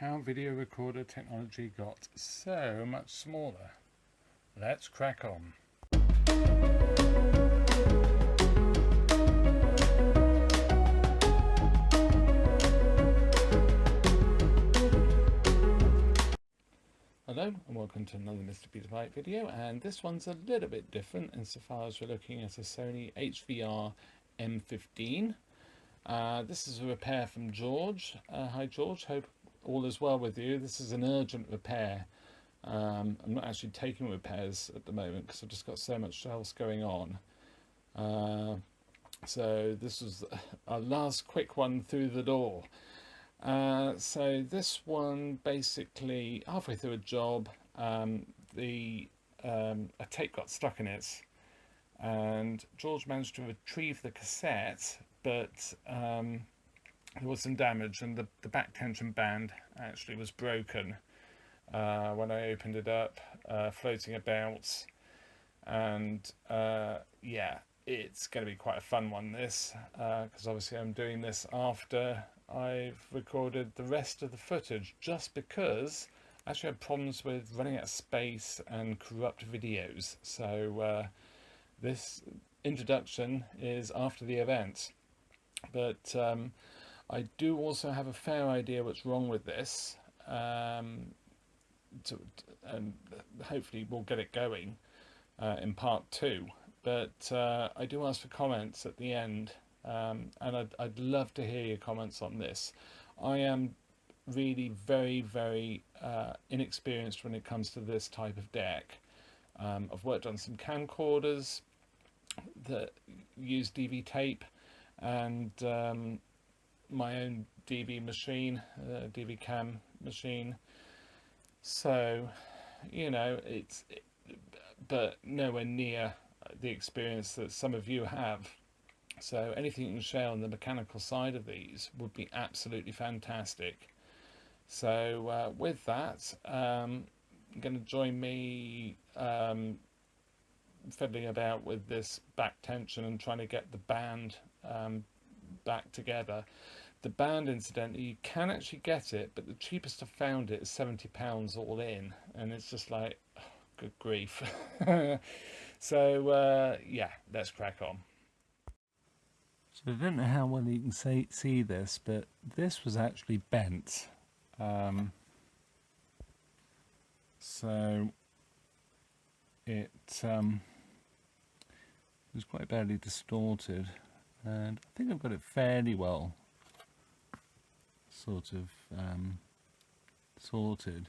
How video recorder technology got so much smaller. Let's crack on. Hello and welcome to another MrBetaByte video, and this one's a little bit different insofar as we're looking at a Sony HVR-M15. This is a repair from George. Hi George, hope all is well with you. This is an urgent repair. I'm not actually taking repairs at the moment because I've just got so much else going on. So this was our last quick one through the door. So this one, basically halfway through a job, a tape got stuck in it, and George managed to retrieve the cassette, but there was some damage, and the back tension band actually was broken when I opened it up, floating about. And yeah, it's going to be quite a fun one, this, because obviously I'm doing this after I've recorded the rest of the footage, just because I actually had problems with running out of space and corrupt videos. So this introduction is after the event, but I do also have a fair idea what's wrong with this, and hopefully we'll get it going in part 2. But I do ask for comments at the end, and I'd love to hear your comments on this. I am really very inexperienced when it comes to this type of deck. I've worked on some camcorders that use DV tape, and my own DV machine, DVCAM machine. So, you know, but nowhere near the experience that some of you have. So anything you can share on the mechanical side of these would be absolutely fantastic. So with that, you're going to join me fiddling about with this back tension and trying to get the band back together. The band, incidentally, you can actually get it, but the cheapest I've found it is £70 all in, and it's just like, oh, good grief. So yeah, let's crack on. So I don't know how well you can see this, but this was actually bent. So it was quite badly distorted, and I think I've got it fairly well sort of sorted.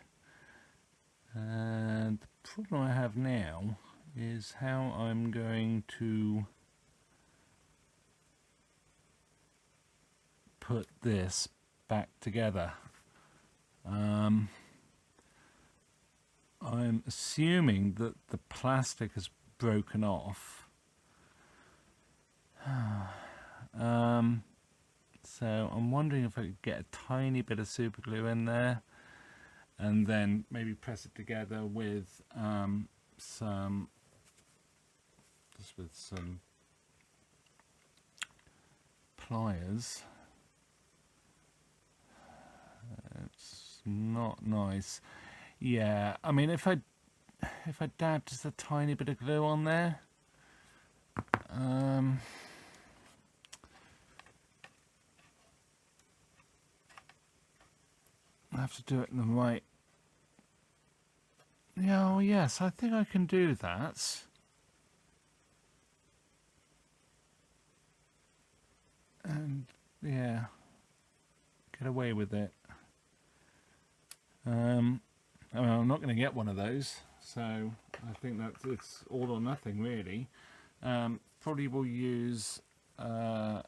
And the problem I have now is how I'm going to put this back together. I'm assuming that the plastic has broken off. So I'm wondering if I could get a tiny bit of super glue in there and then maybe press it together with some pliers. It's not nice. Yeah, I mean, if I dab just a tiny bit of glue on there, I have to do it in the right. Yeah, oh yes, I think I can do that. And yeah, get away with it. I mean, I'm not going to get one of those, so I think that it's all or nothing really. Probably will use cotton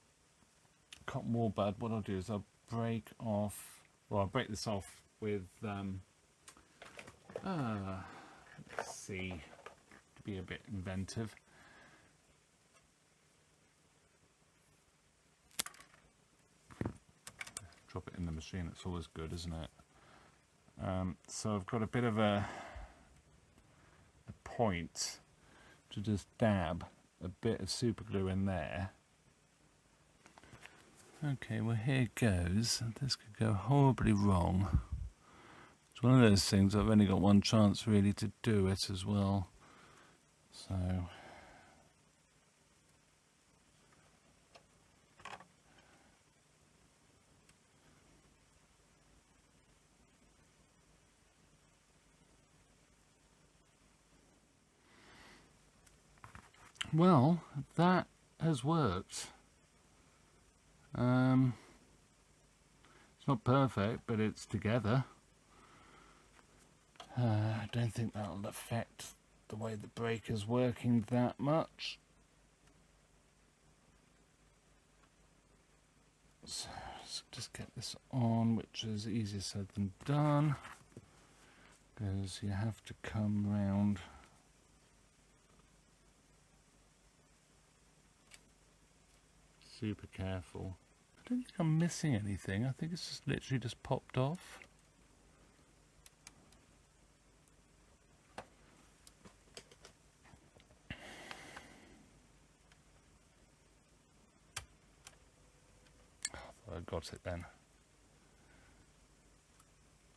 wool bud. What I'll do is I'll break this off with let's see, to be a bit inventive. Drop it in the machine, it's always good, isn't it? So I've got a bit of a point to just dab a bit of super glue in there. Okay, well here goes. This could go horribly wrong. It's one of those things I've only got one chance really to do it as well. So well, that has worked. It's not perfect, but it's together. I don't think that'll affect the way the breaker's working that much. So let's just get this on, which is easier said than done, because you have to come round. Super careful. I don't think I'm missing anything. I think it's just literally just popped off. I got it then.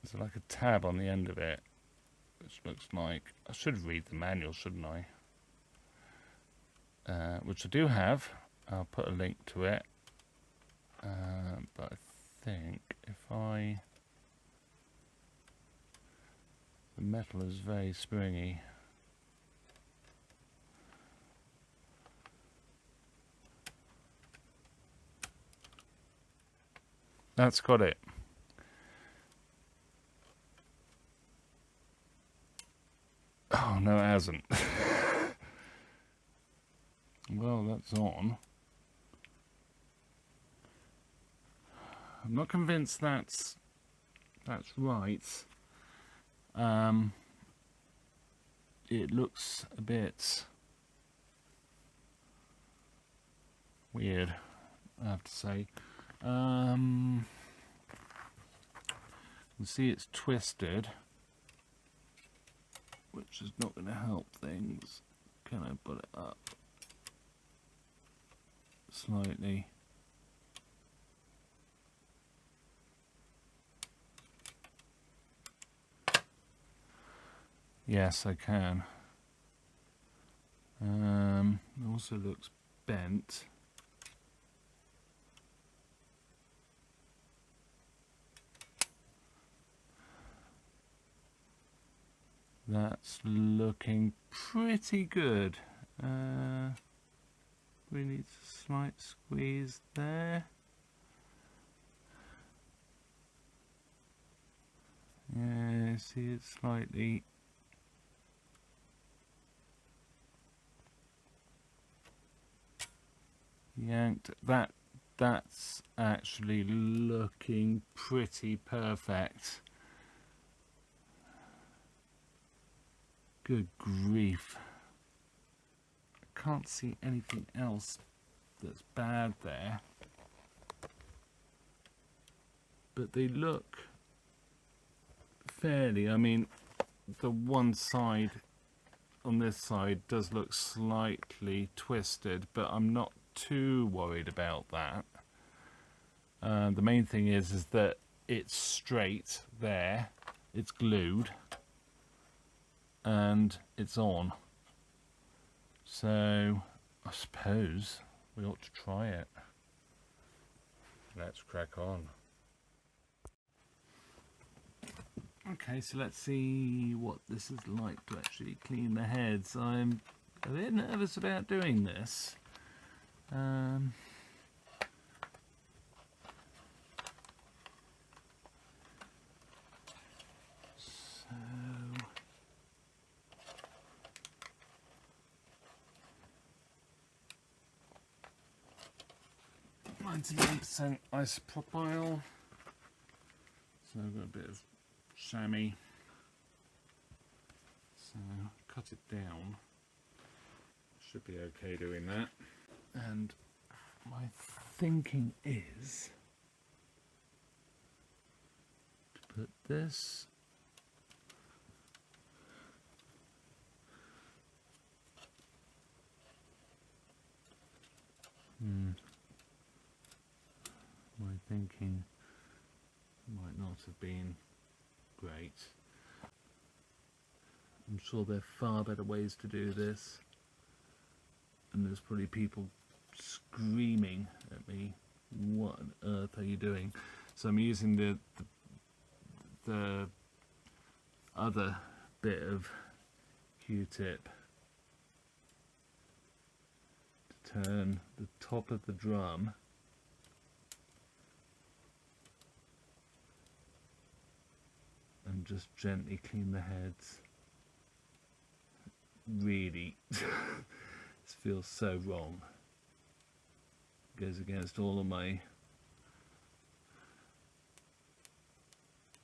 There's like a tab on the end of it, which looks like, I should read the manual, shouldn't I? Which I do have. I'll put a link to it. But I think if the metal is very springy. That's got it. Oh, no, it hasn't. Well, that's on. I'm not convinced that's right. It looks a bit weird, I have to say. You can see it's twisted, which is not going to help things. Can I put it up slightly? Yes, I can. It also looks bent. That's looking pretty good. We need a slight squeeze there. Yeah, see it's slightly yanked. That's actually looking pretty perfect. Good grief. I can't see anything else that's bad there. But they look fairly, I mean, the one side on this side does look slightly twisted, but I'm not too worried about that. The main thing is that it's straight there, it's glued, and it's on. So I suppose we ought to try it. Let's crack on. Okay, so let's see what this is like to actually clean the heads. I'm a bit nervous about doing this. So 99% isopropyl. So I've got a bit of chamois. So cut it down. Should be okay doing that. And my thinking is to put this my thinking might not have been great. I'm sure there are far better ways to do this, and there's probably people screaming at me, what on earth are you doing? So I'm using the other bit of Q-tip to turn the top of the drum and just gently clean the heads. Really, this feels so wrong. Goes against all of my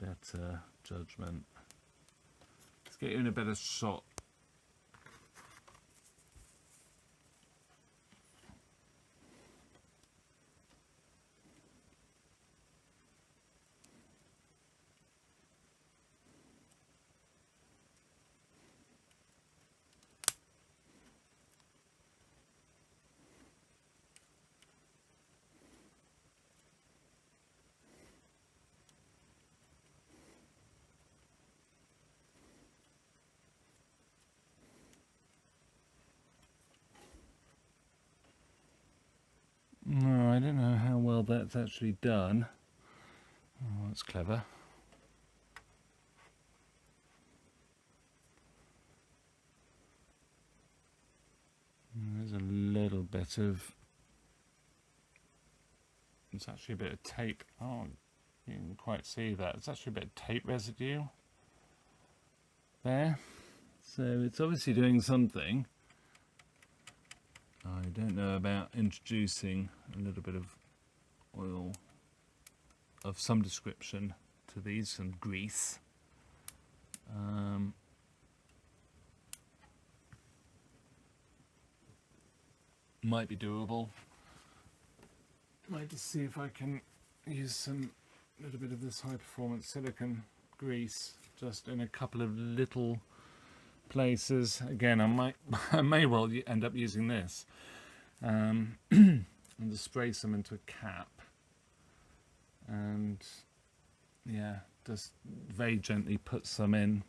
better judgment. Let's get you in a better shot. No, I don't know how well that's actually done. Oh, that's clever. There's a little bit of... It's actually a bit of tape. Oh, you can quite see that. It's actually a bit of tape residue there. So it's obviously doing something. I don't know about introducing a little bit of oil of some description to these, some grease. Might be doable. Might just see if I can use some little bit of this high performance silicone grease just in a couple of little places. Again, I may well end up using this and just spray some into a cap, and yeah, just very gently put some in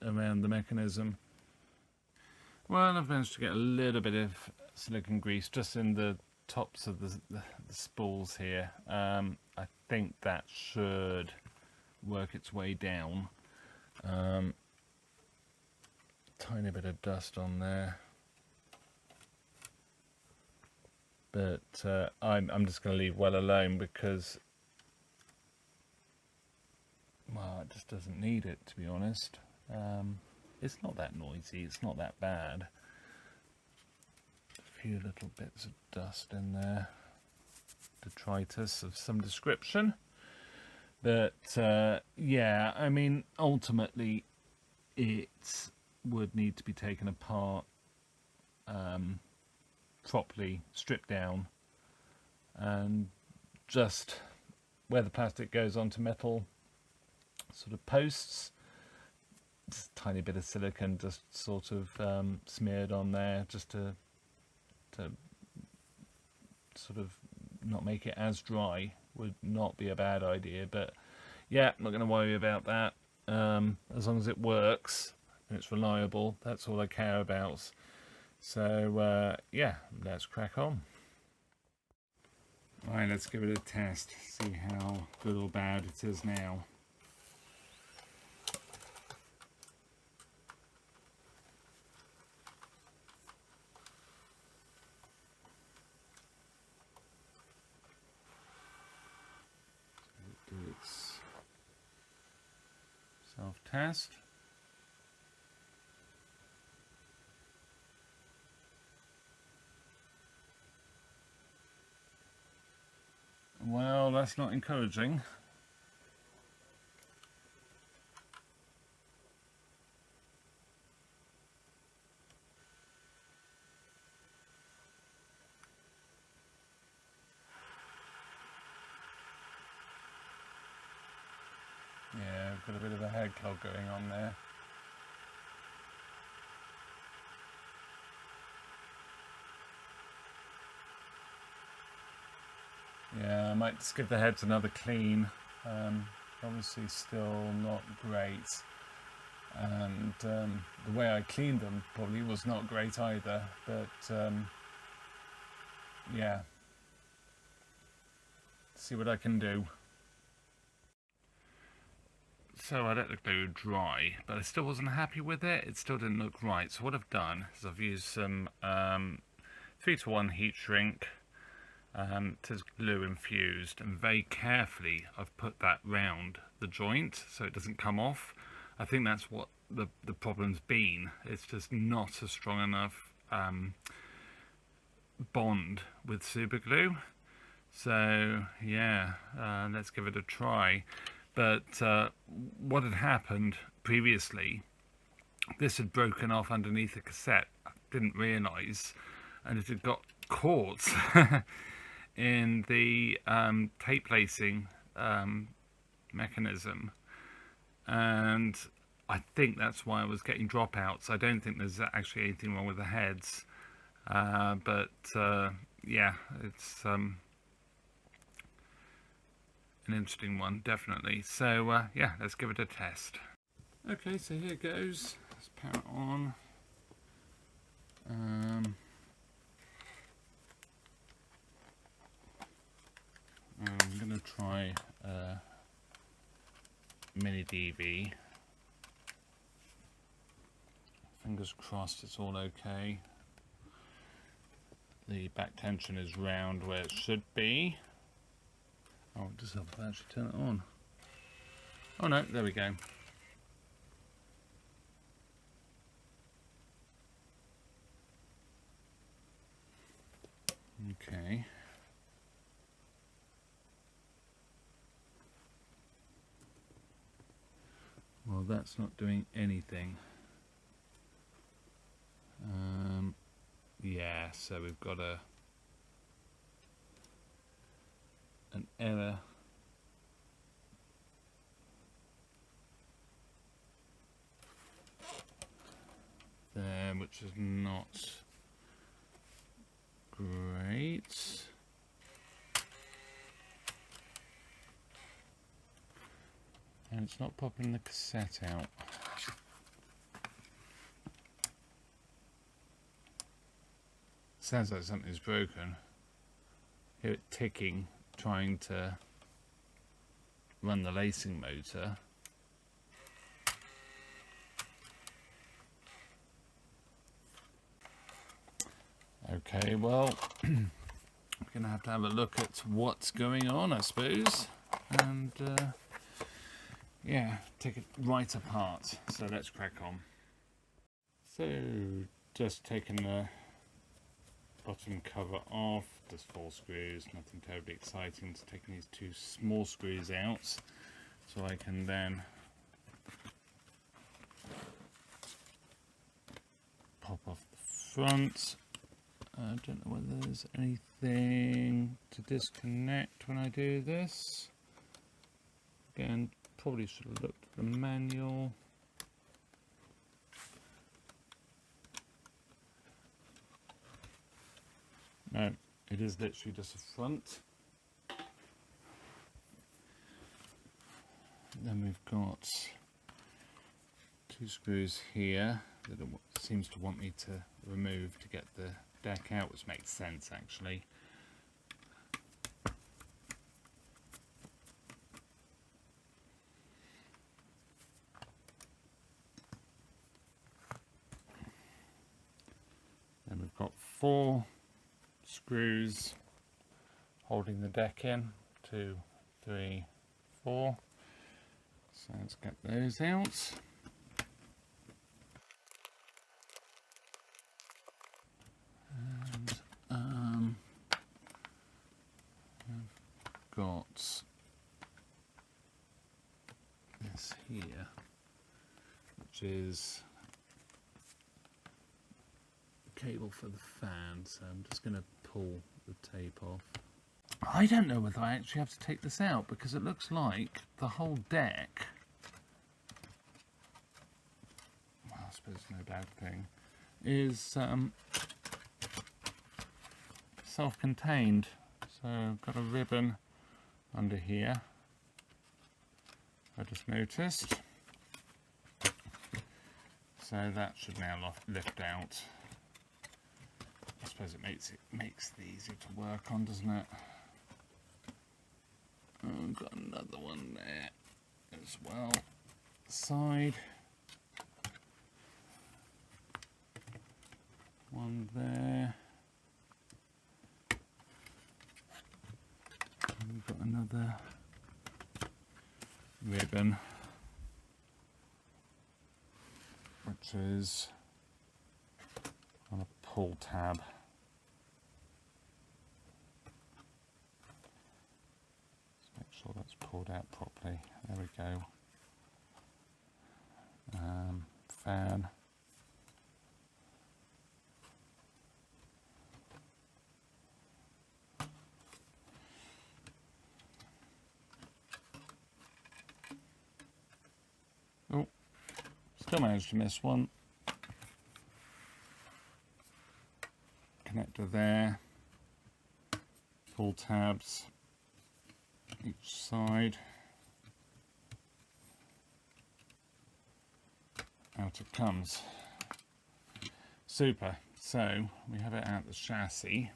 around the mechanism. Well, I've managed to get a little bit of silicone grease just in the tops of the spools here. I think that should work its way down. Tiny bit of dust on there, but I'm just going to leave well alone because, well, it just doesn't need it, to be honest. It's not that noisy, it's not that bad. A few little bits of dust in there, detritus of some description, but yeah, I mean, ultimately it would need to be taken apart, properly stripped down, and just where the plastic goes onto metal sort of posts, just a tiny bit of silicone just sort of smeared on there, just to sort of not make it as dry would not be a bad idea. But yeah, I'm not going to worry about that. As long as it works and it's reliable, that's all I care about. So yeah, let's crack on. Alright, let's give it a test, see how good or bad it is now. Do its self-test. Well, that's not encouraging. Yeah, I've got a bit of a head clog going on there. Yeah, I might just give the heads another clean. obviously still not great, and the way I cleaned them probably was not great either, but yeah, see what I can do. So I let the glue dry, but I still wasn't happy with it. It still didn't look right. So what I've done is I've used some 3:1 heat shrink to glue infused, and very carefully I've put that round the joint so it doesn't come off. I think that's what the problem's been. It's just not a strong enough bond with super glue. So yeah, let's give it a try. But what had happened previously, this had broken off underneath the cassette. I didn't realise, and it had got caught in the tape placing mechanism, and I think that's why I was getting dropouts. I don't think there's actually anything wrong with the heads, but yeah, it's an interesting one, definitely. So yeah, let's give it a test. Okay, so here it goes. Let's power it on. I'm going to try mini DV. Fingers crossed it's all okay. The back tension is round where it should be. Oh, just have to actually turn it on. Oh no, there we go. Okay. Well, that's not doing anything. Yeah, so we've got an error. There, which is not great. And it's not popping the cassette out. Sounds like something's broken. Hear it ticking, trying to run the lacing motor. Okay, well, I'm going to have a look at what's going on, I suppose, and yeah, take it right apart. So let's crack on. So, just taking the bottom cover off, just 4 screws, nothing terribly exciting. Just taking these 2 small screws out so I can then pop off the front. I don't know whether there's anything to disconnect when I do this. Again, probably should have looked at the manual. No, it is literally just a front. Then we've got 2 screws here that it seems to want me to remove to get the deck out, which makes sense actually. Then we've got 4 screws holding the deck in, 2, 3, 4. So let's get those out. And I've got this here, which is cable for the fan, so I'm just going to pull the tape off. I don't know whether I actually have to take this out, because it looks like the whole deck, well, I suppose no bad thing, is self-contained. So I've got a ribbon under here, I just noticed. So that should now lift out. I suppose it makes it easier to work on, doesn't it? Oh, I've got another one there as well. Side. One there. And we've got another ribbon, which is on a pull tab. Let's make sure that's pulled out properly. There we go. Fan. Oh, still managed to miss one. Connector there. Pull tabs each side. Out it comes. Super. So we have it out the chassis.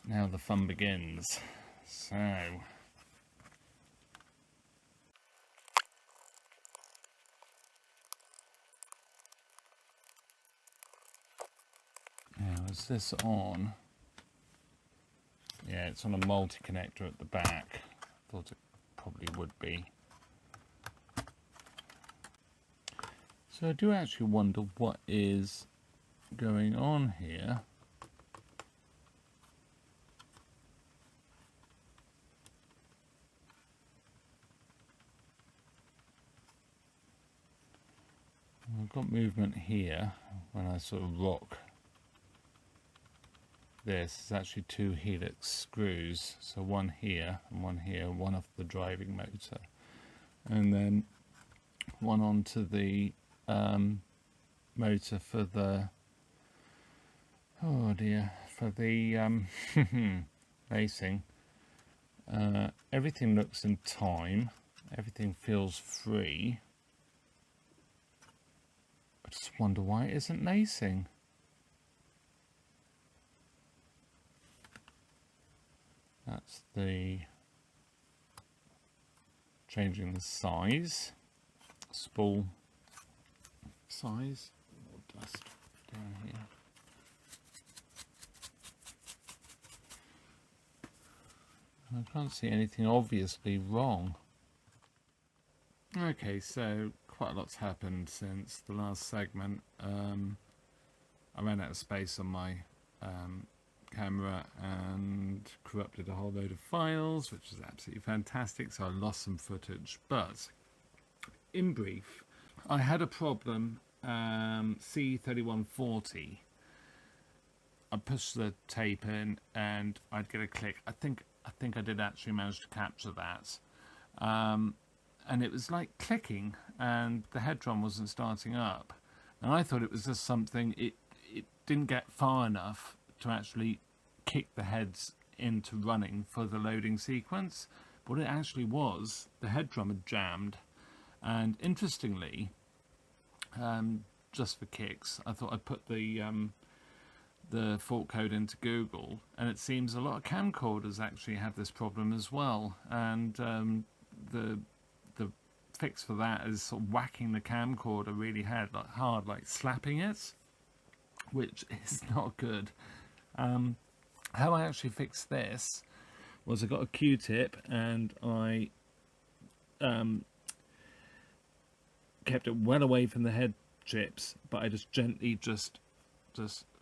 Now the fun begins. So now, is this on? Yeah, it's on a multi-connector at the back. Thought it probably would be. So I do actually wonder what is going on here. I've got movement here when I sort of rock this. It's actually two helix screws, so one here and one here, one off the driving motor, and then one onto the motor for the, oh dear, for the racing. Everything looks in time, everything feels free. I just wonder why it isn't lacing. That's the changing the size, spool size. More dust down here. I can't see anything obviously wrong. Okay, so quite a lot's happened since the last segment. I ran out of space on my camera and corrupted a whole load of files, which is absolutely fantastic, so I lost some footage. But in brief, I had a problem. C3140, I'd push the tape in and I'd get a click. I think I did actually manage to capture that, and it was like clicking and the head drum wasn't starting up, and I thought it was just something, it didn't get far enough to actually kick the heads into running for the loading sequence. But it actually was, the head drum had jammed. And interestingly, just for kicks, I thought I'd put the fault code into Google, and it seems a lot of camcorders actually have this problem as well. And the fix for that is sort of whacking the camcorder really hard, like slapping it, which is not good. How I actually fixed this was I got a Q-tip and I kept it well away from the head chips, but I just gently just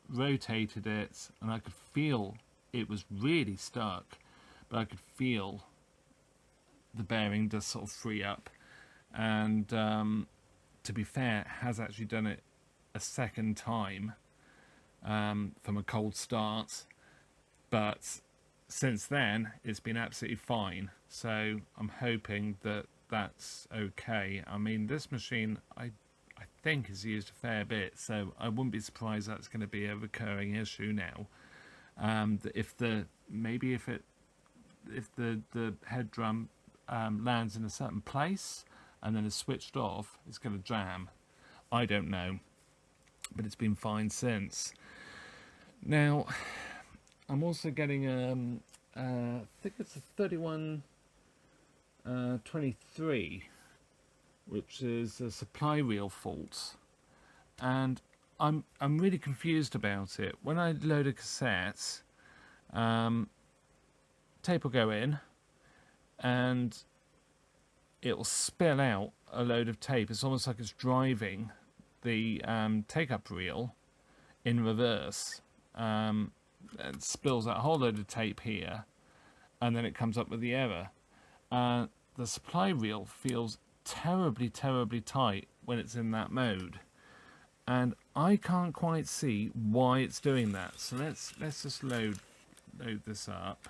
rotated it, and I could feel it was really stuck, but I could feel the bearing just sort of free up. And to be fair, it has actually done it a second time from a cold start, but since then it's been absolutely fine, so I'm hoping that that's okay. I mean, this machine I think is used a fair bit, so I wouldn't be surprised that's going to be a recurring issue now. If the head drum lands in a certain place and then is switched off, it's going to jam. I don't know, but it's been fine since. Now, I'm also getting I think it's a 3123, which is a supply reel fault, and I'm really confused about it. When I load a cassette, tape will go in, and it will spill out a load of tape. It's almost like it's driving the take-up reel in reverse. It spills out a whole load of tape here, and then it comes up with the error. The supply reel feels terribly tight when it's in that mode, and I can't quite see why it's doing that. So let's just load this up.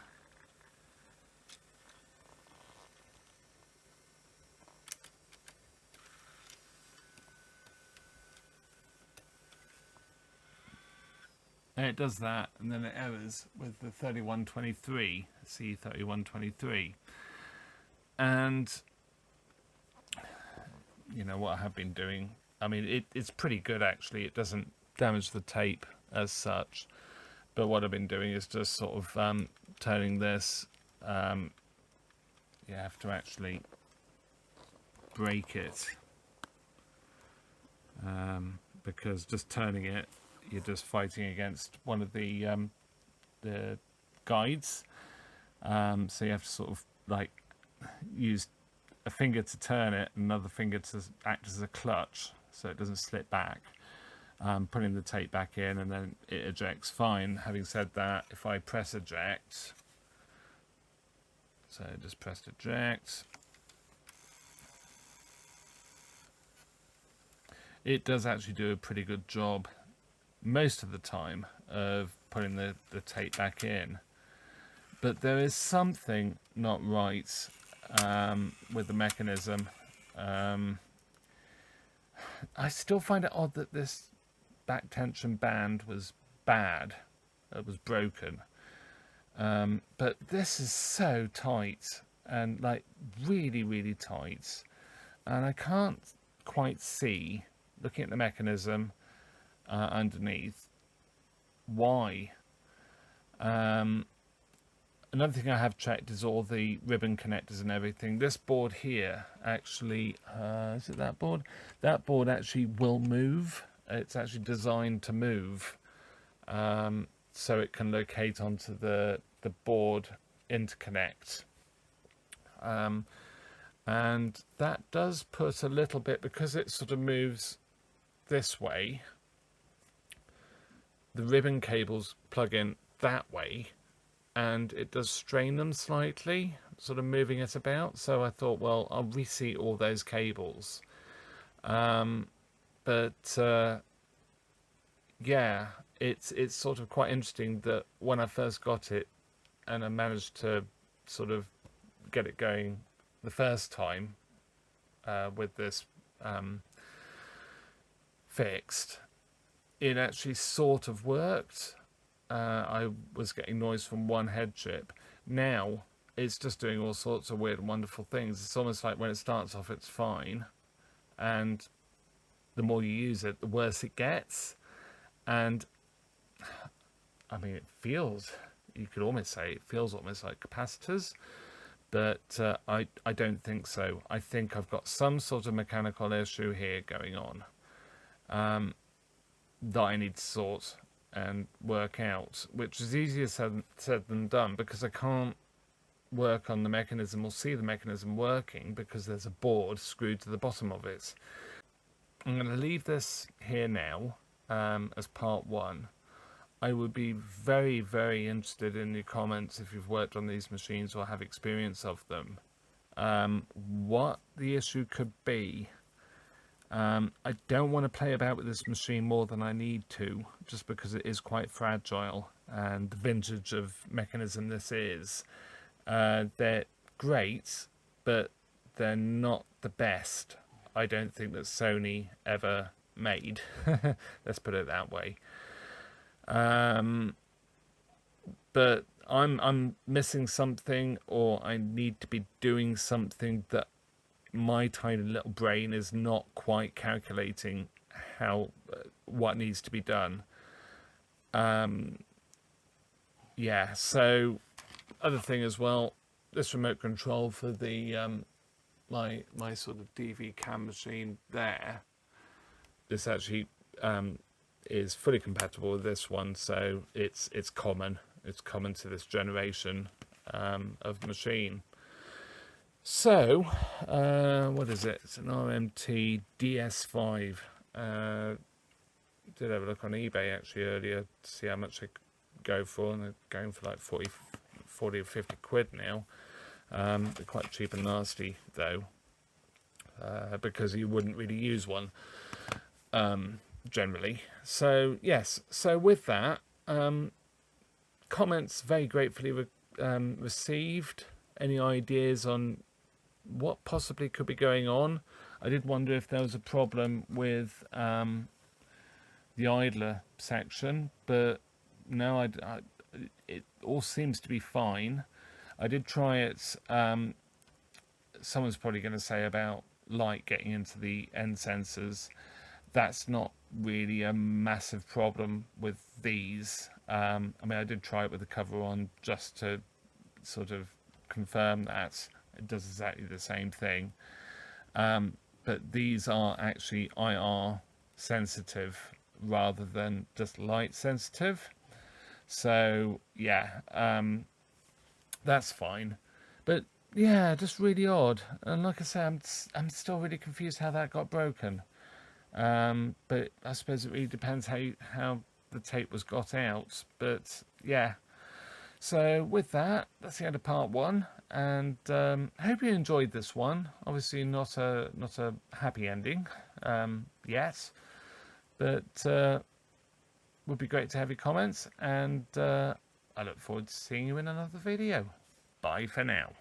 And it does that, and then it errors with the 3123, C3123. And you know what I have been doing, I mean, it's pretty good actually. It doesn't damage the tape as such, but what I've been doing is just sort of turning this, you have to actually break it, because just turning it, you're just fighting against one of the guides. So you have to sort of like use a finger to turn it, another finger to act as a clutch so it doesn't slip back. Putting the tape back in, and then it ejects fine. Having said that, if I press eject, so just press eject, it does actually do a pretty good job most of the time of putting the tape back in, but there is something not right with the mechanism. I still find it odd that this back tension band was bad, it was broken, but this is so tight, and like really tight, and I can't quite see, looking at the mechanism underneath, why. Another thing I have checked is all the ribbon connectors and everything. This board here actually, is it that board? That board actually will move. It's actually designed to move, so it can locate onto the board interconnect. And that does put a little bit, because it sort of moves this way, the ribbon cables plug in that way, and it does strain them slightly, sort of moving it about. So I thought, well, I'll reseat all those cables. Yeah, it's sort of quite interesting that when I first got it, and I managed to sort of get it going the first time with this fixed, it actually sort of worked. I was getting noise from one head chip. Now it's just doing all sorts of weird and wonderful things. It's almost like when it starts off it's fine, and the more you use it, the worse it gets. And I mean, it feels, you could almost say it feels almost like capacitors, but I don't think so. I think I've got some sort of mechanical issue here going on that I need to sort and work out, which is easier said than done, because I can't work on the mechanism or see the mechanism working because there's a board screwed to the bottom of it. I'm going to leave this here now as part one. I would be very interested in your comments if you've worked on these machines or have experience of them, what the issue could be. I don't want to play about with this machine more than I need to, just because it is quite fragile, and the vintage of mechanism this is. They're great, but they're not the best, I don't think, that Sony ever made. Let's put it that way. But I'm missing something, or I need to be doing something that my tiny little brain is not quite calculating how what needs to be done. Yeah, so other thing as well, this remote control for the my sort of DVCAM machine there, this actually is fully compatible with this one, so it's common to this generation of machine. So what is it? It's an RMT DS5. Did have a look on eBay actually earlier to see how much they go for, and they're going for like 40 or 50 quid now. They're quite cheap and nasty though, because you wouldn't really use one generally. So yes, so with that, comments very gratefully received. Any ideas on what possibly could be going on? I did wonder if there was a problem with the idler section, but no, it all seems to be fine. I did try it. Someone's probably going to say about light getting into the end sensors. That's not really a massive problem with these. I mean, I did try it with the cover on just to sort of confirm that it does exactly the same thing. But these are actually IR sensitive rather than just light sensitive. So yeah, that's fine. But yeah, just really odd. And like I say, I'm still really confused how that got broken. But I suppose it really depends how the tape was got out. But yeah. So with that, that's the end of part one, and I hope you enjoyed this one. Obviously not a happy ending yet, but would be great to have your comments, and I look forward to seeing you in another video. Bye for now.